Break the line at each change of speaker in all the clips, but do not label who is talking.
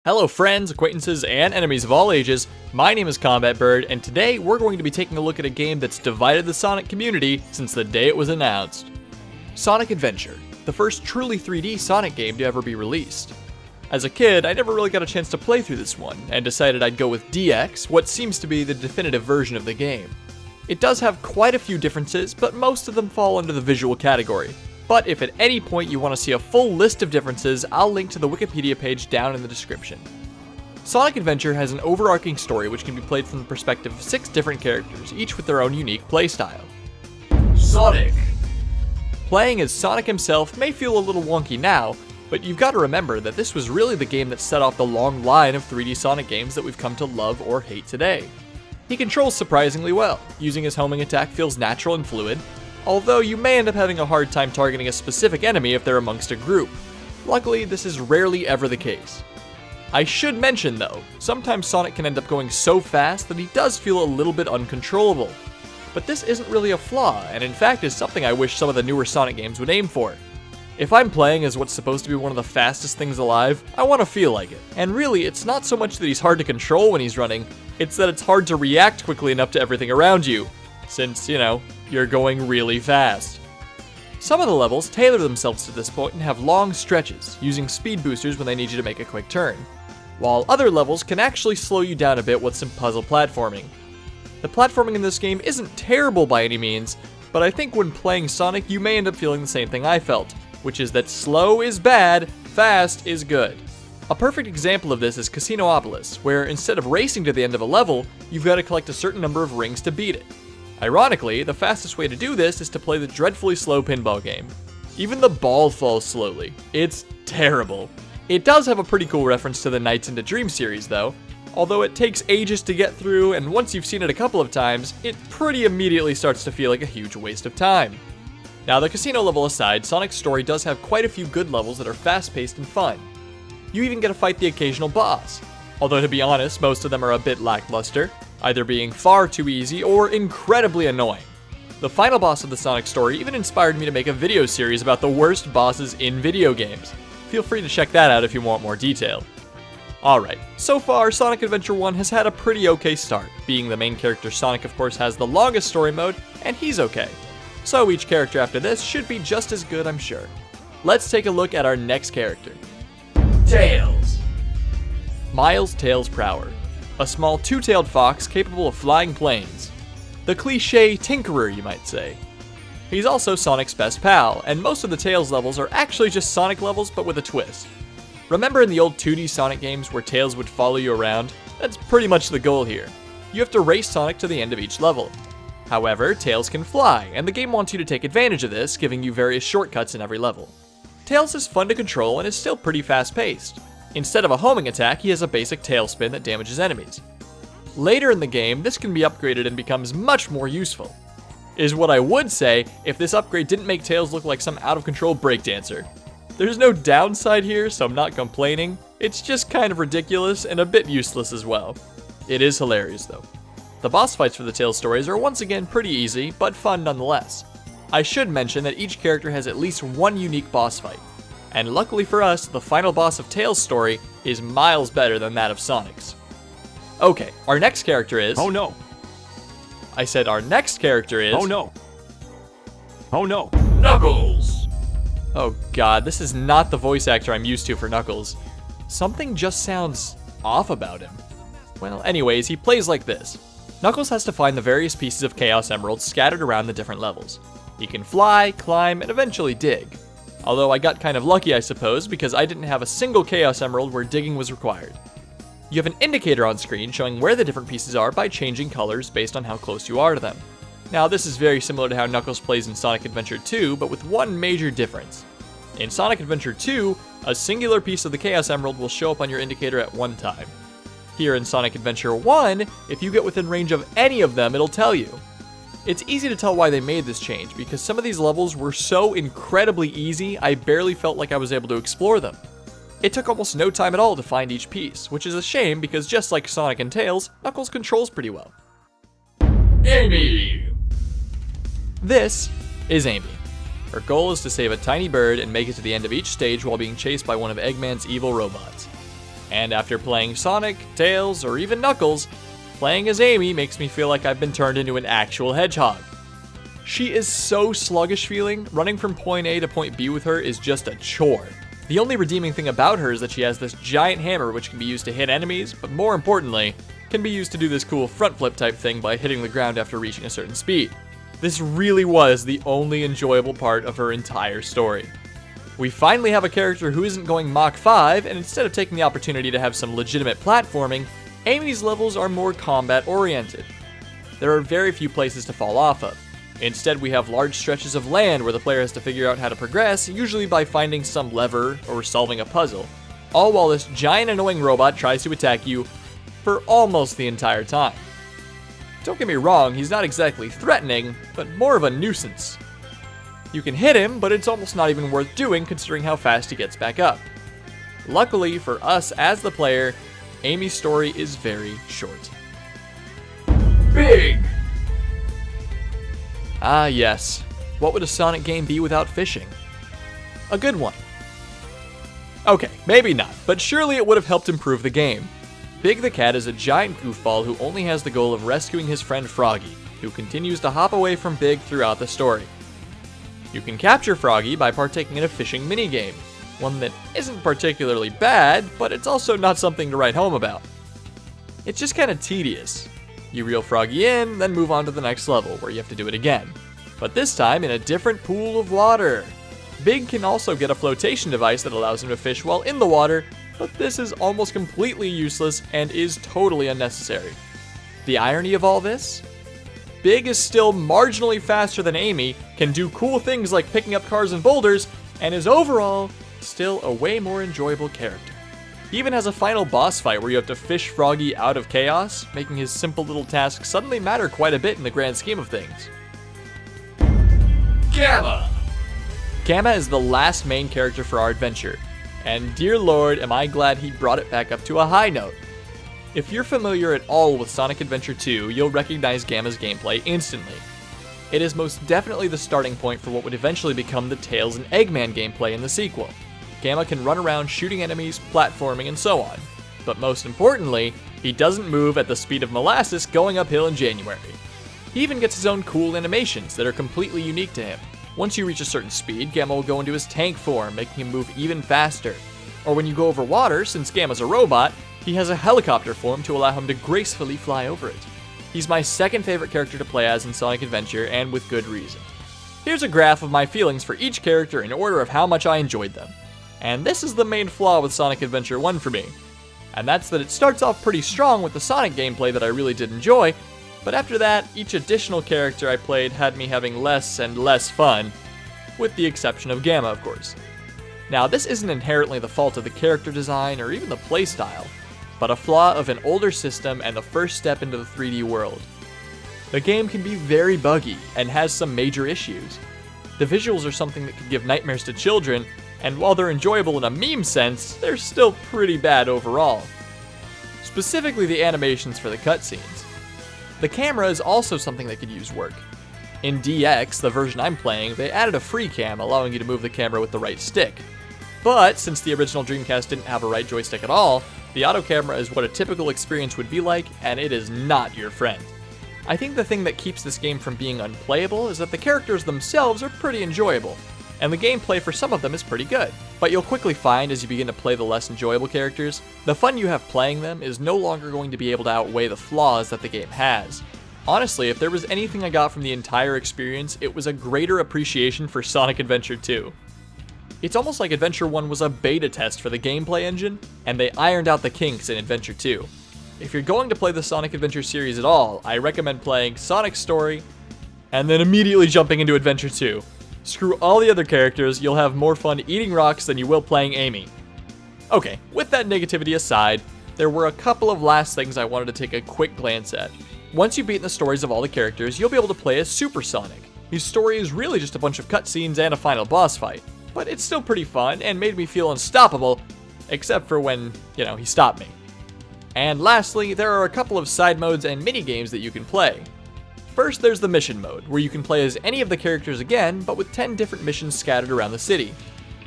Hello friends, acquaintances, and enemies of all ages, my name is Combat Bird, and today we're going to be taking a look at a game that's divided the Sonic community since the day it was announced. Sonic Adventure, the first truly 3D Sonic game to ever be released. As a kid, I never really got a chance to play through this one, and decided I'd go with DX, what seems to be the definitive version of the game. It does have quite a few differences, but most of them fall under the visual category. But if at any point you want to see a full list of differences, I'll link to the Wikipedia page down in the description. Sonic Adventure has an overarching story which can be played from the perspective of 6 different characters, each with their own unique playstyle. Sonic! Playing as Sonic himself may feel a little wonky now, but you've got to remember that this was really the game that set off the long line of 3D Sonic games that we've come to love or hate today. He controls surprisingly well, using his homing attack feels natural and fluid, although you may end up having a hard time targeting a specific enemy if they're amongst a group. Luckily, this is rarely ever the case. I should mention though, sometimes Sonic can end up going so fast that he does feel a little bit uncontrollable. But this isn't really a flaw, and in fact is something I wish some of the newer Sonic games would aim for. If I'm playing as what's supposed to be one of the fastest things alive, I want to feel like it. And really, it's not so much that he's hard to control when he's running, it's that it's hard to react quickly enough to everything around you. Since, you're going really fast. Some of the levels tailor themselves to this point and have long stretches, using speed boosters when they need you to make a quick turn, while other levels can actually slow you down a bit with some puzzle platforming. The platforming in this game isn't terrible by any means, but I think when playing Sonic you may end up feeling the same thing I felt, which is that slow is bad, fast is good. A perfect example of this is Casinopolis, where instead of racing to the end of a level, you've got to collect a certain number of rings to beat it. Ironically, the fastest way to do this is to play the dreadfully slow pinball game. Even the ball falls slowly. It's terrible. It does have a pretty cool reference to the Nights into Dreams series though, although it takes ages to get through, and once you've seen it a couple of times, it pretty immediately starts to feel like a huge waste of time. Now, the casino level aside, Sonic's story does have quite a few good levels that are fast-paced and fun. You even get to fight the occasional boss, although to be honest, most of them are a bit lackluster, either being far too easy or incredibly annoying. The final boss of the Sonic story even inspired me to make a video series about the worst bosses in video games. Feel free to check that out if you want more detail. Alright, so far Sonic Adventure 1 has had a pretty okay start. Being the main character, Sonic of course has the longest story mode, and he's okay. So each character after this should be just as good, I'm sure. Let's take a look at our next character. Tails! Miles Tails Prower. A small two-tailed fox capable of flying planes. The cliché tinkerer, you might say. He's also Sonic's best pal, and most of the Tails levels are actually just Sonic levels but with a twist. Remember in the old 2D Sonic games where Tails would follow you around? That's pretty much the goal here. You have to race Sonic to the end of each level. However, Tails can fly, and the game wants you to take advantage of this, giving you various shortcuts in every level. Tails is fun to control and is still pretty fast-paced. Instead of a homing attack, he has a basic tail spin that damages enemies. Later in the game, this can be upgraded and becomes much more useful. Is what I would say if this upgrade didn't make Tails look like some out-of-control breakdancer. There's no downside here, so I'm not complaining. It's just kind of ridiculous and a bit useless as well. It is hilarious though. The boss fights for the Tails stories are once again pretty easy, but fun nonetheless. I should mention that each character has at least one unique boss fight. And luckily for us, the final boss of Tails' story is miles better than that of Sonic's. Okay, our next character is...
Oh no!
I said our next character is...
Oh no! Oh no!
Knuckles! Oh god, this is not the voice actor I'm used to for Knuckles. Something just sounds off about him. Well, anyways, he plays like this. Knuckles has to find the various pieces of Chaos Emeralds scattered around the different levels. He can fly, climb, and eventually dig. Although I got kind of lucky, I suppose, because I didn't have a single Chaos Emerald where digging was required. You have an indicator on screen showing where the different pieces are by changing colors based on how close you are to them. Now, this is very similar to how Knuckles plays in Sonic Adventure 2, but with one major difference. In Sonic Adventure 2, a singular piece of the Chaos Emerald will show up on your indicator at one time. Here in Sonic Adventure 1, if you get within range of any of them, it'll tell you. It's easy to tell why they made this change, because some of these levels were so incredibly easy, I barely felt like I was able to explore them. It took almost no time at all to find each piece, which is a shame because just like Sonic and Tails, Knuckles controls pretty well. Amy! This is Amy. Her goal is to save a tiny bird and make it to the end of each stage while being chased by one of Eggman's evil robots. And after playing Sonic, Tails, or even Knuckles, playing as Amy makes me feel like I've been turned into an actual hedgehog. She is so sluggish feeling, running from point A to point B with her is just a chore. The only redeeming thing about her is that she has this giant hammer which can be used to hit enemies, but more importantly, can be used to do this cool front flip type thing by hitting the ground after reaching a certain speed. This really was the only enjoyable part of her entire story. We finally have a character who isn't going Mach 5, and instead of taking the opportunity to have some legitimate platforming, Amy's levels are more combat oriented. There are very few places to fall off of. Instead, we have large stretches of land where the player has to figure out how to progress, usually by finding some lever or solving a puzzle, all while this giant annoying robot tries to attack you for almost the entire time. Don't get me wrong, he's not exactly threatening, but more of a nuisance. You can hit him, but it's almost not even worth doing considering how fast he gets back up. Luckily for us as the player, Amy's story is very short. Big! Ah yes, what would a Sonic game be without fishing? A good one. Okay, maybe not, but surely it would have helped improve the game. Big the Cat is a giant goofball who only has the goal of rescuing his friend Froggy, who continues to hop away from Big throughout the story. You can capture Froggy by partaking in a fishing minigame, one that isn't particularly bad, but it's also not something to write home about. It's just kinda tedious. You reel Froggy in, then move on to the next level, where you have to do it again. But this time in a different pool of water. Big can also get a flotation device that allows him to fish while in the water, but this is almost completely useless and is totally unnecessary. The irony of all this? Big is still marginally faster than Amy, can do cool things like picking up cars and boulders, and is overall still a way more enjoyable character. He even has a final boss fight where you have to fish Froggy out of chaos, making his simple little task suddenly matter quite a bit in the grand scheme of things. Gamma! Gamma is the last main character for our adventure, and dear lord am I glad he brought it back up to a high note. If you're familiar at all with Sonic Adventure 2, you'll recognize Gamma's gameplay instantly. It is most definitely the starting point for what would eventually become the Tails and Eggman gameplay in the sequel. Gamma can run around shooting enemies, platforming, and so on. But most importantly, he doesn't move at the speed of molasses going uphill in January. He even gets his own cool animations that are completely unique to him. Once you reach a certain speed, Gamma will go into his tank form, making him move even faster. Or when you go over water, since Gamma's a robot, he has a helicopter form to allow him to gracefully fly over it. He's my second favorite character to play as in Sonic Adventure, and with good reason. Here's a graph of my feelings for each character in order of how much I enjoyed them. And this is the main flaw with Sonic Adventure 1 for me. And that's that it starts off pretty strong with the Sonic gameplay that I really did enjoy, but after that, each additional character I played had me having less and less fun, with the exception of Gamma, of course. Now, this isn't inherently the fault of the character design or even the playstyle, but a flaw of an older system and the first step into the 3D world. The game can be very buggy and has some major issues. The visuals are something that could give nightmares to children, and while they're enjoyable in a meme sense, they're still pretty bad overall. Specifically the animations for the cutscenes. The camera is also something that could use work. In DX, the version I'm playing, they added a free cam allowing you to move the camera with the right stick. But since the original Dreamcast didn't have a right joystick at all, the auto camera is what a typical experience would be like, and it is not your friend. I think the thing that keeps this game from being unplayable is that the characters themselves are pretty enjoyable, and the gameplay for some of them is pretty good. But you'll quickly find as you begin to play the less enjoyable characters, the fun you have playing them is no longer going to be able to outweigh the flaws that the game has. Honestly, if there was anything I got from the entire experience, it was a greater appreciation for Sonic Adventure 2. It's almost like Adventure 1 was a beta test for the gameplay engine, and they ironed out the kinks in Adventure 2. If you're going to play the Sonic Adventure series at all, I recommend playing Sonic's story, and then immediately jumping into Adventure 2. Screw all the other characters, you'll have more fun eating rocks than you will playing Amy. Okay, with that negativity aside, there were a couple of last things I wanted to take a quick glance at. Once you've beaten the stories of all the characters, you'll be able to play as Super Sonic. His story is really just a bunch of cutscenes and a final boss fight, but it's still pretty fun and made me feel unstoppable, except for when, he stopped me. And lastly, there are a couple of side modes and mini games that you can play. First, there's the mission mode, where you can play as any of the characters again, but with 10 different missions scattered around the city.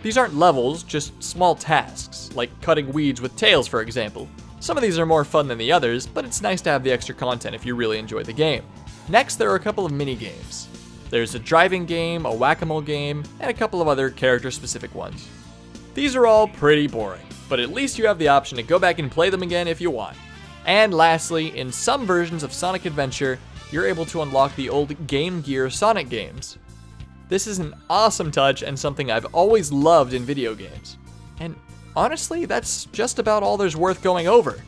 These aren't levels, just small tasks, like cutting weeds with Tails for example. Some of these are more fun than the others, but it's nice to have the extra content if you really enjoy the game. Next, there are a couple of mini-games. There's a driving game, a whack-a-mole game, and a couple of other character-specific ones. These are all pretty boring, but at least you have the option to go back and play them again if you want. And lastly, in some versions of Sonic Adventure, you're able to unlock the old Game Gear Sonic games. This is an awesome touch and something I've always loved in video games. And honestly, that's just about all there's worth going over.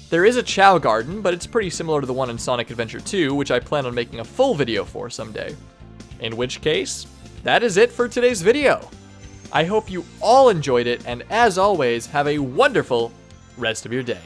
There is a Chao Garden, but it's pretty similar to the one in Sonic Adventure 2, which I plan on making a full video for someday. In which case, that is it for today's video. I hope you all enjoyed it, and as always, have a wonderful rest of your day.